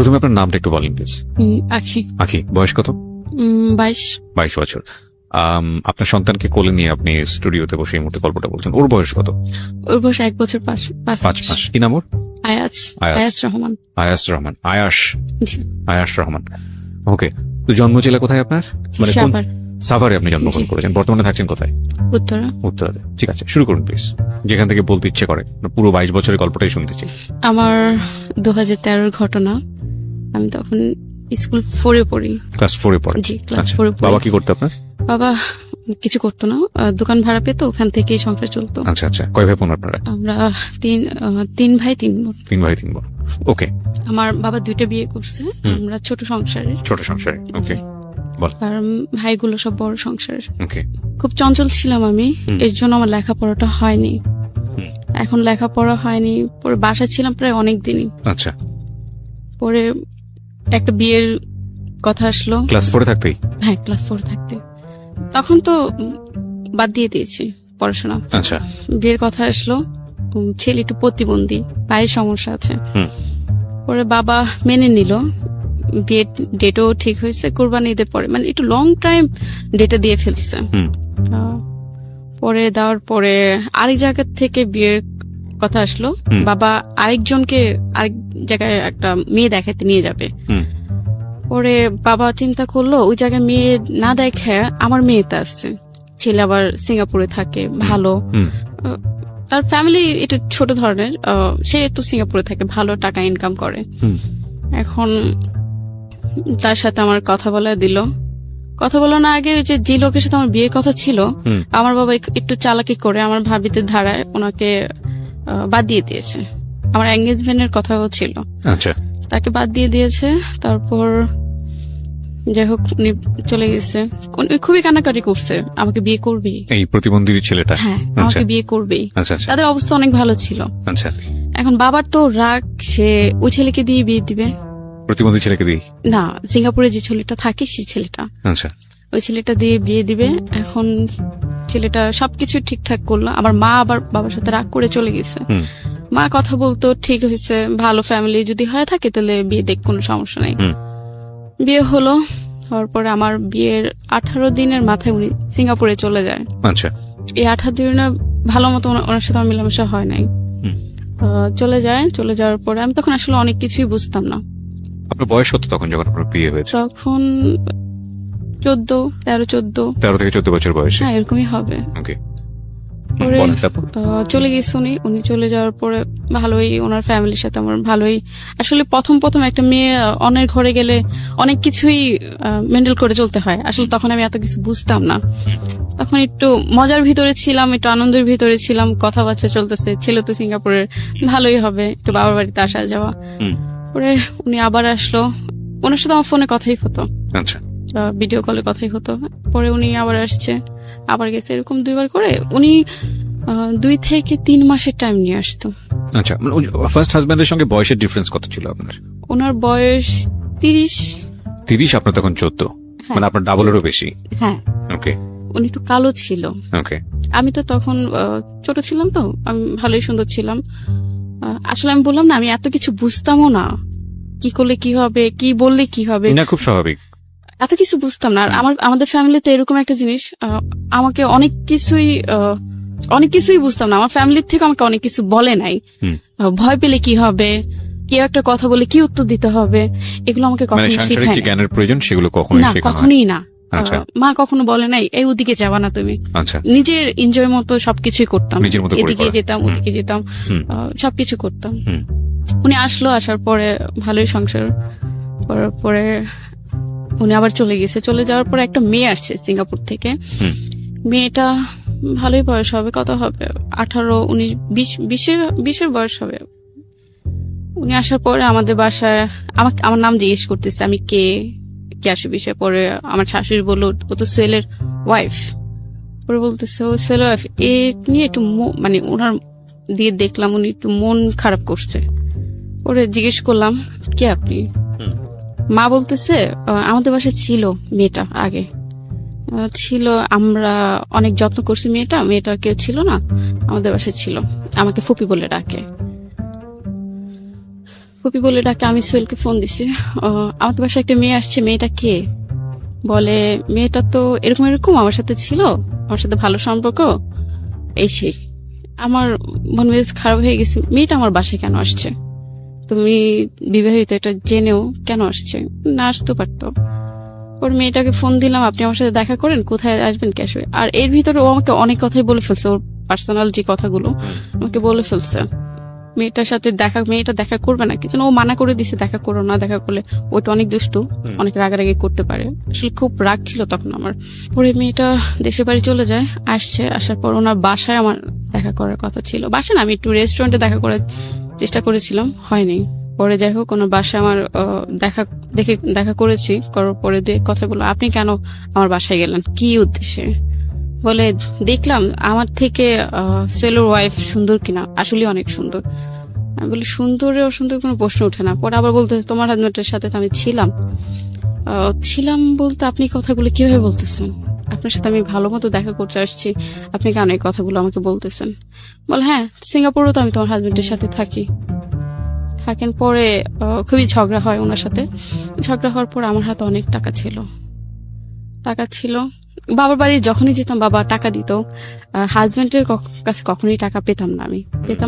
প্রথমে আপনার নামটা একটু বলেন প্লিজ। আখি। আখি, বয়স কত? 22। 22 বছর। আপনার সন্তানকে কোলে নিয়ে আপনি স্টুডিওতে বসে এই মুহূর্তে গল্পটা বলছেন। ওর বয়স কত? ওর বয়স 1 বছর 5 মাস। কি নাম ওর? আয়াস রহমান। আয়াস রহমান। জি। আয়াস রহমান। ওকে। তো জন্ম জেলা কোথায় আপনার? মানে কোন সাভার। সাভারে আপনি জন্মগ্রহণ জি। করেছেন, বর্তমানে থাকছেন কোথায়? উত্তরা। উত্তরাতে। ঠিক আছে, শুরু করুন প্লিজ, যেখান থেকে বলতে ইচ্ছে করে। পুরো 22 বছরের গল্পটাই শুনতে চাই। আমার 2013 ঘটনা। আমি তখন স্কুল 4-এ পড়ি। ক্লাস 4-এ পড়ে? জি, ক্লাস আচ্ছা। 4-এ পড়ি। বাবা কি করতো আপনার? বাবা কিছু করতো না, দোকান ভাড়া পেতো, ওখান থেকেই সংসার চলতো। আচ্ছা আচ্ছা। কয় ভাই বোন আপনারা? আমরা তিন ভাই 3 বোন। 3 ভাই 3 বোন। ওকে। আমার বাবা 2টা বিয়ে করছে। আমরা ছোট সংসারে। ছোট সংসারে। ওকে, বল। আর ভাইগুলো সব বড় সংসারের। ওকে। খুব চঞ্চল ছিলাম আমি, এর জন্য আমার লেখাপড়াটা হয়নি। এখন লেখাপড়া হয়নি, পরে বাসায় ছিলাম প্রায় অনেক দিনই। আচ্ছা। পরে একটা বিয়ের কথা আসলো। ক্লাস 4-এ থাকতেই? হ্যাঁ, ক্লাস 4 থাকতে। তখন তো বাদ দিয়ে দিয়েছি পড়াশোনা। আচ্ছা। বিয়ের কথা আসলো। ছেলে একটু প্রতিবন্ধী, পায়ের সমস্যা আছে। পরে বাবা মেনে নিল। বিয়ের ডেটও ঠিক হয়েছে কোরবানি ঈদের পরে, মানে একটু লং টাইম ডেটে দিয়ে ফেলছে। পরে দেওয়ার পরে আরেক জায়গা থেকে বিয়ের কথা আসলো। বাবা আরেকজনকে আরেক জায়গায় একটা মেয়ে দেখাতে নিয়ে যাবে। পরে বাবা চিন্তা করলো ওই জায়গায় মেয়ে না দেখে আমার মেয়েতে আসছে। ছেলে আবার সিঙ্গাপুরে থাকে, ভালো। তার ফ্যামিলি একটু ছোট ধরনের, সে একটু সিঙ্গাপুরে থাকে, ভালো টাকা ইনকাম করে। এখন তার সাথে আমার কথা বলা দিল। কথা বলো না আগে যে লোকের সাথে আমার বিয়ের কথা ছিল, আমার বাবা একটু চালাকি করে আমার ভাবিতে ধারায় ওনাকে বাদ দিয়ে দিয়েছে। আমার এঙ্গেজমেন্টের কথাও ছিল। আচ্ছা। তাকে বাদ দিয়ে দিয়েছে। তারপর যাই হোক উনি চলে গেছে। উনি খুবই কান্নাকাটি করছে, আমাকে বিয়ে করবি। এই প্রতিবন্ধী ছেলেটা? হ্যাঁ, আমাকে বিয়ে করবি। আচ্ছা আচ্ছা। তাদের অবস্থা অনেক ভালো ছিল। আচ্ছা। এখন বাবার তো রাগ, সে ওই ছেলেকে দিয়ে বিয়ে দিবে। প্রতিবন্ধী ছেলেকে দিই? না, সিঙ্গাপুরে যে ছেলেটা থাকে সেই ছেলেটা। আচ্ছা। ওই ছেলেটা দিয়ে বিয়ে দিবে। এখন ছেলেটা সবকিছু ঠিকঠাক করলো। আমার মা আবার বাবার সাথে রাগ করে চলে গেছে। মা কথা বলতো, ঠিক হয়েছে, ভালো ফ্যামিলি যদি হয়ে থাকে তাহলে বিয়ে দেখ, কোনো সমস্যা নাই। বিয়ে হলো। তারপরে আমার বিয়ের 18 দিনের মাথায় উনি সিঙ্গাপুরে চলে যায়। আচ্ছা। এই 18 দিনে ভালো মতো ওনার সাথে আমার মেলামেশা হয় নাই। চলে যায়। চলে যাওয়ার পরে আমি তখন আসলে অনেক কিছুই বুঝতাম না। আপনার বয়স কত তখন যখন আপনার বিয়ে হয়েছে? তখন 13-14। 13 থেকে 14 বছর বয়সে? হ্যাঁ, এরকমই হবে। ওকে। পরে চলে গেছে উনি চলে যাওয়ার পরে ভালোই ওনার ফ্যামিলির সাথে আমার ভালোই, আসলে প্রথম একটা মেয়ে অন্যের ঘরে গেলে অনেক কিছুই মেন্টেল করে চলতে হয়। আসলে তখন আমি এত কিছু বুঝতাম না। তখন একটু মজার ভিতরে ছিলাম, একটু আনন্দের ভিতরে ছিলাম, কথাবার্তা চলতেছে, ছেলে তো সিঙ্গাপুরের, ভালোই হবে, একটু বাবার বাড়িতে আসা যাওয়া। পরে উনি আবার আসলো, ওনার সাথে আমার ফোনে কথাই হতো। আচ্ছা। ভিডিও কলে কথাই হতো। পরে উনি আবার আসছে, আবার গেছে, এরকম 2বার করে উনি 2 থেকে 3 মাসের টাইম নিয়ে আসতো। আচ্ছা। ফার্স্ট হাজবেন্ডের সঙ্গে বয়সের ডিফারেন্স কত ছিল আপনার? ওনার বয়স 30। 30, আপনার তখন 14, মানে আপনার ডাবলেরও বেশি। হ্যাঁ। ওকে। উনি একটু কালো ছিল। ওকে। আমি তো তখন ছোট ছিলাম, তো আমি ভালোই সুন্দর ছিলাম। আসলে আমি বললাম না, আমি এত কিছু বুঝতামও না, কি করলে কি হবে, কি বললে কি হবে, না, খুব স্বাভাবিক। এত কিছু বুঝতাম না। আর আমাদের ফ্যামিলিতে এরকম একটা জিনিস, আমাকে অনেক কিছুই বুঝতাম না। আমার ফ্যামিলির থেকে আমাকে অনেক কিছু বলে নাই। ভয় পেলে কি হবে, কেউ একটা কথা বলে কি উত্তর দিতে হবে, এগুলো আমাকে কখনো শেখায় না। জ্ঞানের প্রয়োজন সেগুলো কখনোই শেখানো হয় না। কখনোই না। মা কখনো বলে নাই এই ওদিকে যাবা না তুমি। আচ্ছা। নিজের এনজয় মতো সবকিছুই করতাম, নিজের মতো করে এদিকে যেতাম, ওদিকে যেতাম, সবকিছু করতাম। উনি আসলো, আসার পরে ভালোই সংসার করার পরে উনি আবার চলে গেছে। চলে যাওয়ার পরে একটা মেয়ে আসছে সিঙ্গাপুর থেকে। মেয়েটা ভালোই বয়স হবে, কত হবে, 18, 19, 20 বয়স হবে। উনি আসার পরে আমাদের বাসায় আমার নাম জিজ্ঞেস করতেছে, আমি কে আসে বিষয়। পরে আমার শাশুড়ি বললো ও তো সোহেলের ওয়াইফ। পরে বলতেছে ও সোহেলের ওয়াইফ, এ নিয়ে একটু মানে ওনার দিয়ে দেখলাম উনি একটু মন খারাপ করছে। পরে জিজ্ঞেস করলাম কে আপনি? মা বলতেছে আমাদের বাসায় ছিল মেয়েটা, আগে ছিল, আমরা অনেক যত্ন করছি, মেয়েটার কেউ ছিল না, আমাদের বাসায় ছিল, আমাকে ফুপি বলে ডাকে। ফুপি বলে ডাকে, আমি সোহেলকে ফোন দিছি। আমাদের বাসায় একটা মেয়ে আসছে, মেয়েটা কে? বলে মেয়েটা তো এরকম এরকম আমার সাথে ছিল, আমার সাথে ভালো সম্পর্ক, এই সেই। আমার মন মেজাজ খারাপ হয়ে গেছে, মেয়েটা আমার বাসায় কেন আসছে? তুমি বিবাহিত, এটা জেনেও কেন আসছে? না আসতে পারতো। ওর মেয়েটাকে ফোন দিলাম, আপনি আমার সাথে দেখা করেন, কোথায় আসবেন, ক্যাশ। আর এর ভিতরে ও আমাকে অনেক কথাই বলে ফেলছে, ওর পার্সোনাল যে কথাগুলো আমাকে বলে ফেলছে। মেয়েটার সাথে মেয়েটা দেখা করবে না, কিছু ও মানা করে দিছে, দেখা করো না, দেখা করলে ওইটা অনেক দুষ্টু, অনেক রাগারাগি করতে পারে। আসলে খুব রাগ ছিল তখন আমার। পরে মেয়েটা দেশের বাড়ি চলে যায়, আসার পর ওনার বাসায় আমার দেখা করার কথা ছিল। বাসায় না, আমি একটু রেস্টুরেন্টে দেখা করার চেষ্টা করেছিলাম, হয়নি। পরে যাই হোক, ওনার বাসায় আমার দেখা করেছি, করার পরে কথা বললো, আপনি কেন আমার বাসায় গেলেন, কি উদ্দেশ্যে? বলে দেখলাম আমার থেকে সেলোর ওয়াইফ সুন্দর কিনা, আসলে অনেক সুন্দর। আমি বলি সুন্দরে অসুন্দর কোনো প্রশ্ন ওঠে না। পরে আবার বলতেছে, তোমার হাজবেন্ডের সাথে তো আমি ছিলাম বলতে আপনি কথাগুলো কিভাবে বলতেছেন? আপনার সাথে আমি ভালো মতো দেখা করতে আসছি, আপনি কেন এই কথাগুলো আমাকে বলতেছেন? বল হ্যাঁ, সিঙ্গাপুরেও তো আমি তোমার হাজবেন্ডের সাথে থাকেন। পরে খুবই ঝগড়া হয় ওনার সাথে। ঝগড়া হওয়ার পর আমার হাতে অনেক টাকা ছিল। বাবার বাড়ি যখনই যেতাম বাবা টাকা দিত। হাজবেন্ডের কাছে কখনোই টাকা পেতাম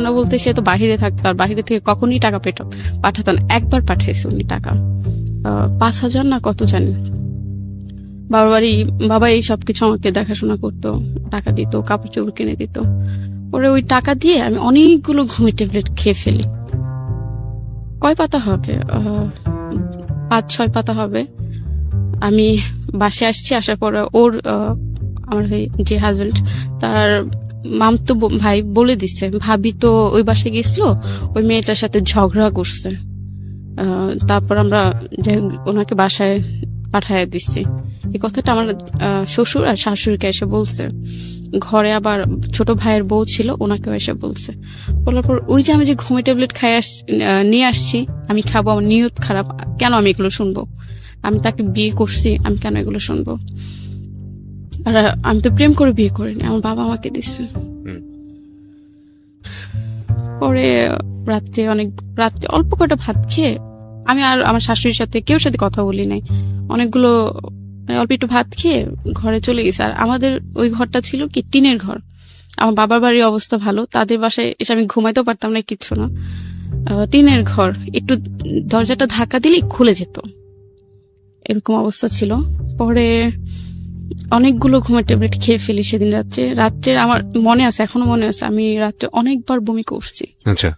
না বলতে, সে তো বাহিরে থাকতো, আর বাহিরে থেকে কখনোই টাকা পাঠাতেন। একবার পাঠাইছে উনি টাকা, 5,000 না কত জানি। বাবা এই সবকিছু আমাকে দেখাশোনা করতো, টাকা দিত, কাপড় চোপড় কিনে দিত। পরে ওই টাকা দিয়ে আমি অনেকগুলো ঘুমের ট্যাবলেট খেয়ে ফেলি। কয় পাতা হবে, 5-6 পাতা হবে। আমি বাসে আসছি, আসার পর আমার যে হাজবেন্ড, তার মামতো ভাই বলে দিচ্ছে, ভাবি তো ওই বাসায় গেছিল, ওই মেয়েটার সাথে ঝগড়া করছে। তারপর আমরা ওনাকে বাসায় পাঠায় দিচ্ছি। এই কথাটা আমার শ্বশুর আর শাশুড়িকে এসে বলছে। ঘরে আবার ছোট ভাইয়ের বউ ছিল, ওনাকেও এসে বলছে। বলার পর ওই যে আমি যে ঘুমের ট্যাবলেট নিয়ে আসছি, আমি খাবো, আমার নিয়ত খারাপ, কেন আমি এগুলো শুনবো? আমি তাকে বিয়ে করছি, আমি কেন এগুলো শুনবো? আর আমি তো প্রেম করে বিয়ে করিনি, আমার বাবা আমাকে দিচ্ছে। পরে রাত্রে অল্প কটা ভাত খেয়ে আমি আর আমার শাশুড়ির সাথে কেউ সাথে কথা বলি নাই। অনেকগুলো অল্প একটু ভাত খেয়ে ঘরে চলে গেছে। আর আমাদের ওই ঘরটা ছিল কি টিনের ঘর। আমার বাবার বাড়ির অবস্থা ভালো, তাদের বাসায় এসে আমি ঘুমাইতেও পারতাম না, কিচ্ছু না। টিনের ঘর, একটু দরজাটা ধাক্কা দিলেই খুলে যেত, এরকম অবস্থা ছিল। পরে অনেকগুলো ঘুমের ট্যাবলেট খেয়ে ফেলি সেদিন রাত্রে আমার মনে আছে, এখনো মনে আছে, আমি রাত্রে অনেকবার বমি করছি। আচ্ছা,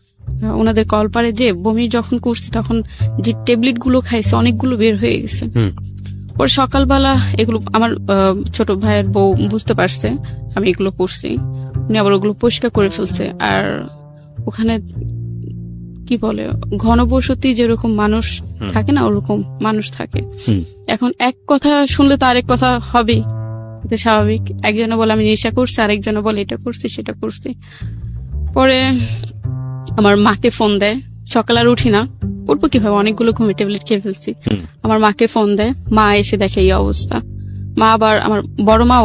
ওনাদের কলপারে যে বমি যখন করছি, তখন যে ট্যাবলেট গুলো খাইছে অনেকগুলো বের হয়ে গেছে। পরে সকালবেলা এগুলো আমার ছোট ভাইয়ের বউ বুঝতে পারছে আমি এগুলো করছি, উনি আবার ওগুলো পরিষ্কার করে ফেলছে। আর ওখানে কি বলে, ঘনবসতি যেরকম মানুষ থাকে না, ওরকম মানুষ থাকে। এখন এক কথা শুনলে তো আরেক কথা হবেই, এটা স্বাভাবিক। একজনে বলে আমি নেশা করছি, আরেকজনে বলে এটা করছি সেটা করছি। পরে আমার মাকে ফোন দেয়, সকাল আর উঠি না, উঠবো কিভাবে, অনেকগুলো ঘুমের ট্যাবলেট খেয়ে ফেলছি। আমার মাকে ফোন দেয়, মা এসে দেখে এই অবস্থা। মা আবার আমার বড় মাও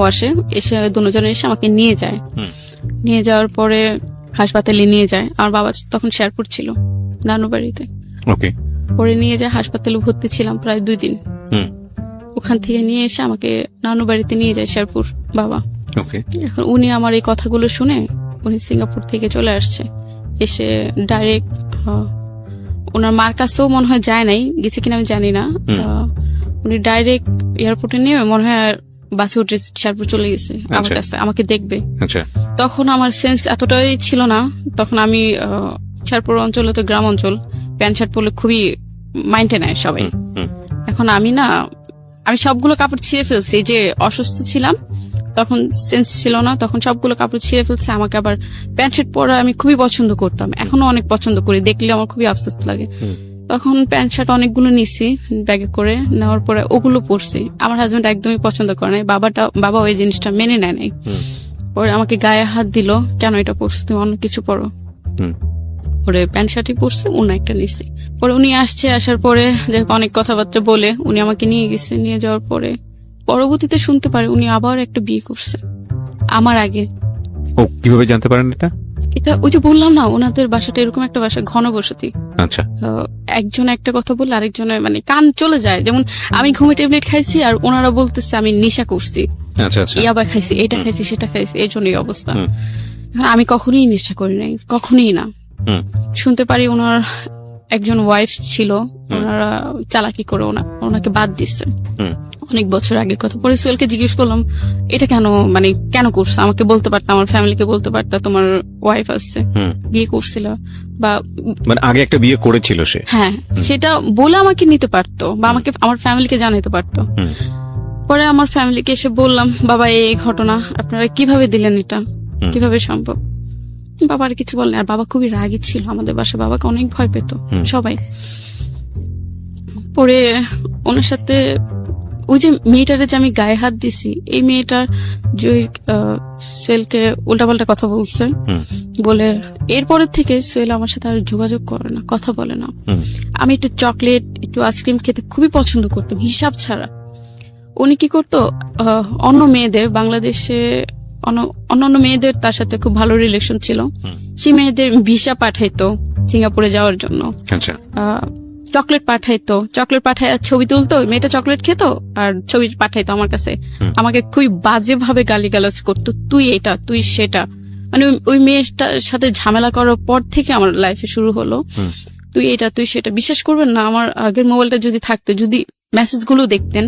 এসে দুজনে এসে আমাকে নিয়ে যাওয়ার পরে হাসপাতালে নিয়ে যায়। আমার বাবা তখন শেরপুর ছিল, নানু বাড়িতে। পরে নিয়ে যায় হাসপাতালে, ভর্তি ছিলাম প্রায় 2 দিন। ওখান থেকে নিয়ে এসে আমাকে নানু বাড়িতে নিয়ে যায় শেরপুর বাবা। এখন উনি আমার এই কথাগুলো শুনে উনি সিঙ্গাপুর থেকে চলে আসছে, এসে ডাইরেক্ট ওনার মার কাছেও মনে হয় যায় নাই, গেছে কিনা আমি জানি না। উনি ডাইরেক্ট এয়ারপোর্টে নিয়ে মনে হয় বাসে উঠে শেরপুর চলে গেছে আমার কাছে, আমাকে দেখবে। তখন আমার সেন্স এতটাই ছিল না, তখন আমি শেরপুর অঞ্চলে তো গ্রাম অঞ্চল, প্যান্ট শার্ট পরলে খুবই মাইন্ডে নেয় সবাই। এখন আমি সবগুলো কাপড় ছিঁড়ে ফেলছি, যে অসুস্থ ছিলাম তখন সেন্স ছিল না, তখন সবগুলো কাপড় ছিঁড়ে ফেলছে। আমাকে আবার প্যান্ট শার্ট পরা আমি খুবই পছন্দ করতাম, এখনো অনেক পছন্দ করি, দেখলে আমার খুবই আফসোস লাগে। তখন প্যান্ট শার্ট অনেকগুলো নিছি ব্যাগে করে, নেওয়ার পরে ওগুলো পরছি। আমার হাজবেন্ড একদমই পছন্দ করে নাই, বাবা ওই জিনিসটা মেনে নেয় নাই। পরে আমাকে গায়ে হাত দিল, কেন এটা পরছো, তুমি অন্য কিছু পরো। পরে প্যান্ট শার্টই পরছে, অন্য একটা নিছি। পরে উনি আসার পরে অনেক কথাবার্তা বলে উনি আমাকে নিয়ে গেছে। নিয়ে যাওয়ার পরে পরবর্তীতে শুনতে পারে উনি আবার একটা বিয়ে করছে আমার আগে। ও কিভাবে জানতে পারেন এটা? এটা ওই যে বললাম না, ওনাদের বাসাটা এরকম একটা বাসা, ঘনবসতি। আচ্ছা, একজন একটা কথা বললে আরেকজনে মানে কান চলে যায়। যেমন আমি ঘুমে ট্যাবলেট খাইছি আর ওনারা বলতেছে আমি নেশা করছি, আচ্ছা, আচ্ছা। ইয়াবা খাইছি, এটা খাইছি, সেটা খাইছি, এর জন্য এই অবস্থা। হুম। আমি কখনোই নেশা করি নাই, কখনোই না। হুম। শুনতে পারি ওনার একজন ওয়াইফ ছিল, ওনারা চালাকি করে ওনাকে বাদ দিচ্ছে। হুম। অনেক বছর আগের কথা। পরে সোহেলকে জিজ্ঞেস করলাম এটা কেন, মানে কেন করছো, আমাকে বলতে পারতা, আমার ফ্যামিলিকে বলতে পারতা তোমার ওয়াইফ আসছে, হুম। বিয়ে করছিল বা মানে আগে একটা বিয়ে করেছিল সে। হ্যাঁ, সেটা বলে আমাকে নিতে পারতো বা আমাকে আমার ফ্যামিলিকে জানাতে পারতো। হুম। পরে আমার ফ্যামিলিকে এসে বললাম বাবা এই ঘটনা, আপনারা কিভাবে দিলেন এটা, কিভাবে সম্ভব? বাবা আর কিছু বলেন। আর বাবা খুবই রাগী ছিল আমাদের বাসায়, বাবাকে অনেক ভয় পেত সবাই। পরে ওনার সাথে ওই যে মেয়েটারে যে আমি গায়ে হাত দিছি, এই মেয়েটার সোহেলকে উল্টাপাল্টা কথা বলছে, বলে এরপরের থেকে সোহেল আমার সাথে আর যোগাযোগ করে না, কথা বলে না। আমি একটু চকলেট, একটু আইসক্রিম খেতে খুবই পছন্দ করতাম, হিসাব ছাড়া। উনি কি করতো, অন্য মেয়েদের, বাংলাদেশে অন্যান্য মেয়েদের তার সাথে খুব ভালো রিলেশন ছিল, সেই মেয়েদের ভিসা পাঠাইতো সিঙ্গাপুরে যাওয়ার জন্য। আচ্ছা। চকলেট পাঠাইতো, চকলেট পাঠায় ছবি তুলতো, মেয়েটা চকলেট খেত আর ছবি পাঠাইতো আমার কাছে। আমাকে খুবই বাজে ভাবে গালিগালাজ করতো, তুই এটা, তুই সেটা। মানে ওই মেয়েটার সাথে ঝামেলা করার পর থেকে আমার লাইফে শুরু হলো, তুই এটা, তুই সেটা। বিশ্বাস করবেন না, আমার আগের মোবাইলটা যদি থাকতো, যদি মেসেজ গুলো দেখতেন,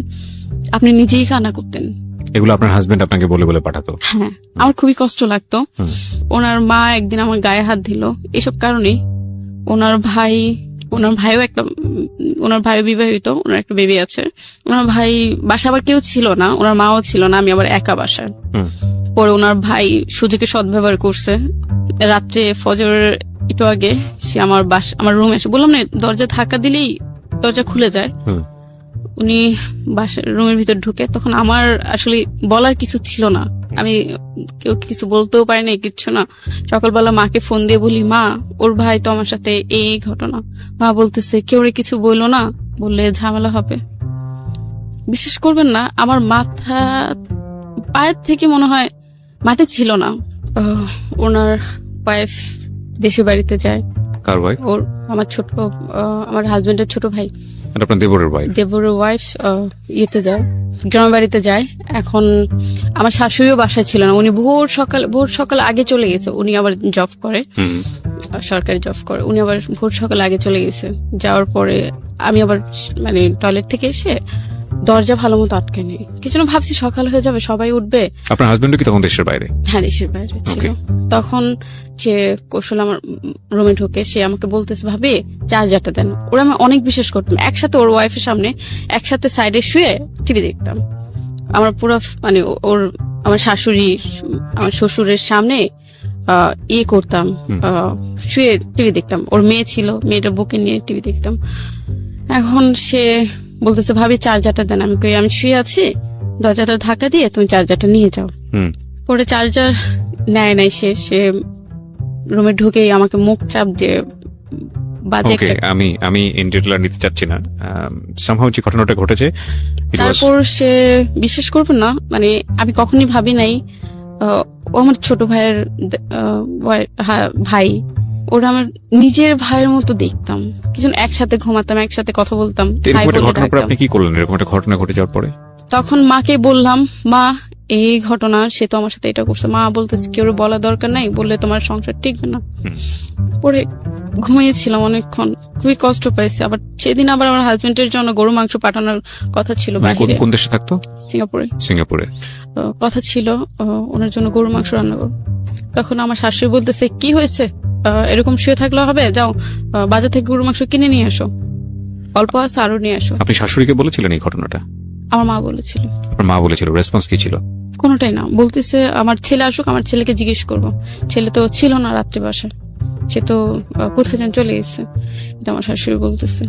আপনি নিজেই কান্না করতেন। এগুলো আপনার হাজবেন্ড আপনাকে বলে বলে পাঠাতো? হ্যাঁ, আমার খুবই কষ্ট লাগতো। ওনার মা একদিন আমার গায়ে হাত দিল এসব কারণে। ওনার ভাইও বিবাহিত, ওনার একটা বেবি আছে। ওনার ভাই বাসা আবার কেউ ছিল না, ওনার মাও ছিল না, আমি আবার একা বাসায়। পরে ওনার ভাই সুযোগে সদ্ব্যবহার করছে। রাত্রে ফজরের একটু আগে সে আমার রুমে এসে, বললাম না দরজা ধাক্কা দিলেই দরজা খুলে যায়, উনি বাসার রুমের ভিতর ঢুকে। তখন আমার আসলে বলার কিছু ছিল না, আমি কেউ কিছু বলতেও পারি না, কিচ্ছু না। সকালবেলা মাকে ফোন দিয়ে বলি, মা ওর ভাই তো আমার সাথে এই ঘটনা। মা বলতেছে কেউ কিছু বললো না, বললে ঝামেলা হবে। বিশ্বাস করবেন না, আমার মাথা পায়ের থেকে মনে হয় মাটি ছিল না। ওনার ওয়াইফ দেশের বাড়িতে যায়। কার ভাই? ওর আমার হাজবেন্ডের ছোট ভাই। আপনার দেবরের ওয়াইফ? দেবরের ওয়াইফ ইয়েতে যায়, গ্রামের বাড়িতে যায়। এখন আমার শাশুড়িও বাসায় ছিল না, উনি ভোর সকাল আগে চলে গেছে। উনি আবার জব করে, সরকারি জব করে। উনি আবার ভোর সকাল আগে চলে গেছে। যাওয়ার পরে আমি আবার মানে টয়লেট থেকে এসে দরজা ভালো মতো আটকে নেই, কিছু না, ভাবছি সকাল হয়ে যাবে, সবাই উঠবে। আপনার হাজবেন্ড কি তখন দেশের বাইরে? হ্যাঁ, দেশের বাইরে ছিল। তখন যে কৌশল আমার রুমে ঢুকে সে আমাকে বলতেছে, ভাবি চার্জারটা দেন। ওরা আমি অনেক বিশ্বাস করতাম, একসাথে ওর ওয়াইফের সামনে একসাথে সাইডে শুয়ে টিভি দেখতাম। আমার পুরো মানে আমার শাশুড়ি, আমার শ্বশুরের সামনে ইয়ে করতাম, শুয়ে টিভি দেখতাম। ওর মেয়ে ছিল, মেয়েটা বুকে নিয়ে টিভি দেখতাম। এখন সে বলতেছে, ভাবি চার্জারটা দেন। আমি কই আমি শুয়ে আছি, দরজাটা ধাক্কা দিয়ে তুমি চার্জারটা নিয়ে যাও। পরে চার্জার নেয় নাই, সে রুমে ঢুকেই আমাকে মুখ চাপ দিয়ে বাজে একটা। আমি ইন্ডিটেইল নিতে চাচ্ছি না, সামহাউ যে ঘটনাটা ঘটেছে। তারপর সে বিশ্বাস করবেন না, মানে আমি কখনই ভাবি নাই ও আমার ছোট ভাইয়ের ভাই, ওরা আমার নিজের ভাইয়ের মতো দেখতাম। কিছু একসাথে ঘুমাতাম, একসাথে কথা বলতাম। আপনি কি করলেন এরকম একটা ঘটনা ঘটে যাওয়ার পরে? তখন মাকে বললাম, মা এই ঘটনা, সে তো আমার সাথে এটা করছে। মা বলতেছে কেউ বলা দরকার নাই, বললে তোমার সংসার টিকবে না। পরে ঘুমিয়েছিলাম অনেকক্ষণ, খুবই কষ্ট পাইছি। আবার সেদিন আবার আমার হাজবেন্ডের জন্য গরু মাংস পাঠানোর কথা ছিল বাইরে। কোন দেশে থাকতো? সিঙ্গাপুরে কথা ছিল ওনার জন্য গরু মাংস রান্না করো। তখন আমার শাশুড়ি বলতেছে, কি হয়েছে, এরকম শুয়ে থাকলে হবে, যাও বাজার থেকে গরু মাংস কিনে নিয়ে আসো, অল্প আছে আরো নিয়ে আসো। আপনি শাশুড়িকে বলেছিলেন এই ঘটনাটা? আমার মা বলেছিল। আপনার মা বলেছিল, রেসপন্স কি ছিল? কোনোটাই না, বলতেছে আমার ছেলে আসুক, আমার ছেলেকে জিজ্ঞেস করবো। ছেলে তো ছিল না রাত্রে বাসায়, সে তো কোথায় যেন চলে গেছে, এটা আমার শাশুড়ি বলতেছে।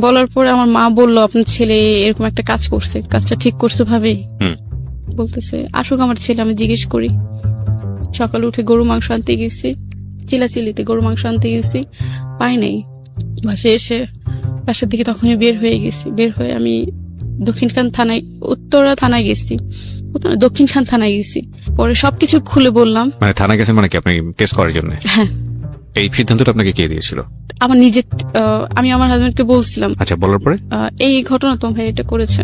বলার পরে আমার মা বললো, আপনার ছেলে এরকম একটা কাজ করছে, কাজটা ঠিক করছে ভাবে। বলতেছে আসুক আমার ছেলে, আমি জিজ্ঞেস করি। সকালে উঠে গরু মাংস আনতে গেছি, চিলাচিলিতে গরু মাংস আনতে গেছি, পাই নাই। বাসায় এসে বাসার দিকে তখনই বের হয়ে গেছি। বের হয়ে আমি দক্ষিণখান থানায়, উত্তরা থানায় গেছি, দক্ষিণখান থানায় গেছি। পরে সবকিছু খুলে বললাম। মানে থানায় গেছেন মানে কি আপনি কেস করার জন্য? হ্যাঁ। এই সিদ্ধান্তটা আপনাকে কে দিয়েছিল? আমার নিজে, আমি আমার হাজবেন্ডকে বলছিলাম। আচ্ছা, বলার পরে এই ঘটনা তোমার ভাই এটা করেছে,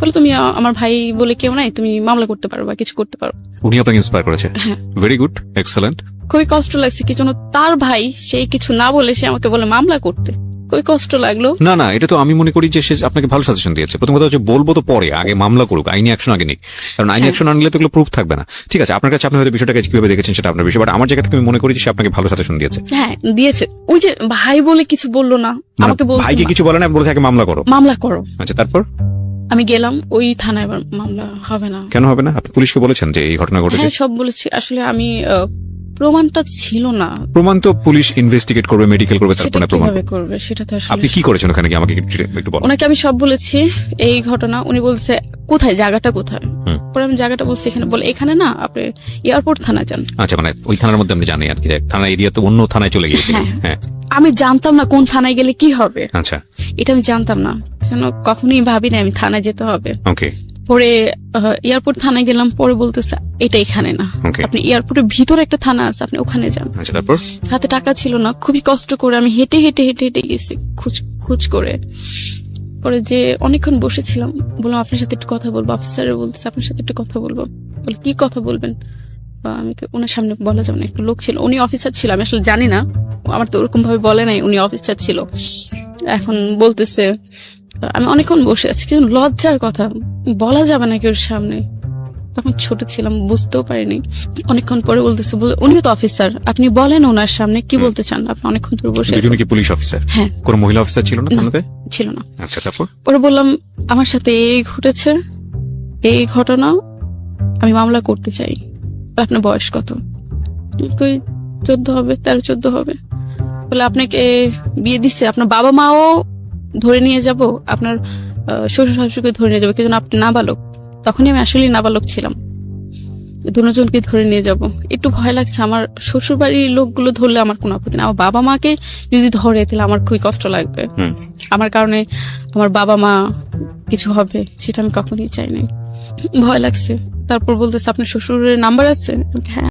বলে তুমি আমার ভাই বলে কেউ নাই, তুমি মামলা করতে পারো বা কিছু করতে পারো। উনি আপনাকে ইন্সপায়ার করেছে? হ্যাঁ। Very good, excellent. খুবই কষ্ট লাগছে কি জন্য, তার ভাই সেই কিছু না বলে সে আমাকে বলে মামলা করতে, খুবই কষ্ট লাগলো। না না, এটা তো আমি মনে করি যে সে আপনাকে ভালো সাজেশন দিয়েছে। প্রথম কথা হচ্ছে বলবো তো পরে, আগে মামলা করুক, আইনি অ্যাকশন আগে নিক, কারণ আইনি অ্যাকশন আনলে তো এগুলো প্রুফ থাকবে না। ঠিক আছে, আপনার কাছে আপনি হয়তো বিষয়টাকে কিভাবে দেখেছেন সেটা আপনার বিষয়, বাট আমার জায়গা থেকে আমি মনে করি যে সে আপনাকে ভালো সাজেশন দিয়েছে। হ্যাঁ দিয়েছে, ওই যে ভাই বলে কিছু বললো না, আমাকে বলছে ভাইকে কিছু বলে না, বলছে আগে মামলা করো। মামলা করো। আচ্ছা, তারপর আমি গেলাম ওই থানায়, এবার মামলা হবে না। কেন হবে না? আপনি পুলিশকে বলেছেন যে এই ঘটনা ঘটেছে? হ্যাঁ সব বলেছি, আসলে আমি প্রমাণটা ছিল না। প্রমাণ তো পুলিশ ইনভেস্টিগেট করবে, মেডিকেল করবে, সেটা তারপরে প্রমাণ কিভাবে করবে সেটা তো আসলে। আপনি কি করেছেন ওখানে গিয়ে আমাকে একটু বলুন। ওনাকে আমি সব বলেছি এই ঘটনা, উনি বলছে কোথায়, জায়গাটা কোথায়। পরে আমি জায়গাটা বলছি এখানে, বলে এখানে না, আপনি এয়ারপোর্ট থানা যান। আচ্ছা, মানে ওই থানার মধ্যে আমি জানি আর কি, থানা এরিয়া তো অন্য থানায় চলে গিয়েছিল। হ্যাঁ, আমি জানতাম না কোন থানায় গেলে কি হবে। আচ্ছা, এটা আমি জানতাম না, যেন কখনোই ভাবি না আমি থানায় যেতে হবে। ওকে। পরে এয়ারপোর্ট থানায় গেলাম, পরে বলতেছে এটা এখানে না, Okay. আপনি এয়ারপোর্টের ভিতরে একটা থানা আছে, আপনি ওখানে যান। আচ্ছা, তারপর হাতে টাকা ছিল না, খুবই কষ্ট করে আমি হেঁটে হেঁটে হেঁটে হেঁটে গেছি খুঁজ করে। পরে যে অনেকক্ষণ বসেছিলাম, বললাম আপনার সাথে একটু কথা বলবো। অফিসারে বলতেছে আপনার সাথে একটু কথা বলবো। বলে কি কথা বলবেন? আমি ওনার সামনে বলা যাবে না, একটু লোক ছিল, উনি অফিসার ছিল, আমি আসলে জানি না, আমার তো ওরকম ভাবে বলে নাই উনি অফিসার ছিল। এখন বলতেছে, আমি অনেকক্ষণ বসে আছি, কিন্তু লজ্জার কথা বলা যাবে না কেউ সামনে, তখন ছোট ছিলাম, বুঝতেও পারিনি। অনেকক্ষণ পরে বলতেছে, উনিও তো অফিসার, আপনি বলেন ওনার সামনে কি বলতে চান, আপনি অনেকক্ষণ ধরে বসে আছেন। দুজনে কি পুলিশ অফিসার? হ্যাঁ। কোন মহিলা অফিসার ছিল না থানাতে? ছিল না। আচ্ছা, তারপর পরে বললাম আমার সাথে এই ঘটেছে, এই ঘটনা, আমি মামলা করতে চাই। আপনার বয়স কত? কই 14 হবে, 13-14 হবে। বলে আপনাকে বিয়ে দিছে, আপনার বাবা মাও ধরে নিয়ে যাব, আপনার শ্বশুর শাশুড়িকে ধরে নিয়ে যাবো, কিন্তু আপনি নাবালক। তখনই আমি আসলে নাবালক ছিলাম, দুজনকে ধরে নিয়ে যাব। একটু ভয় লাগছে, আমার শ্বশুর বাড়ির লোকগুলো ধরলে আমার কোনো আপত্তি না, আমার বাবা মাকে যদি ধরে তাহলে আমার খুবই কষ্ট লাগবে, আমার কারণে আমার বাবা মা কিছু হবে, সেটা আমি কখনোই চাই নাই, ভয় লাগছে। তারপর বলতেছে আপনার শ্বশুরের নাম্বার আছে? হ্যাঁ।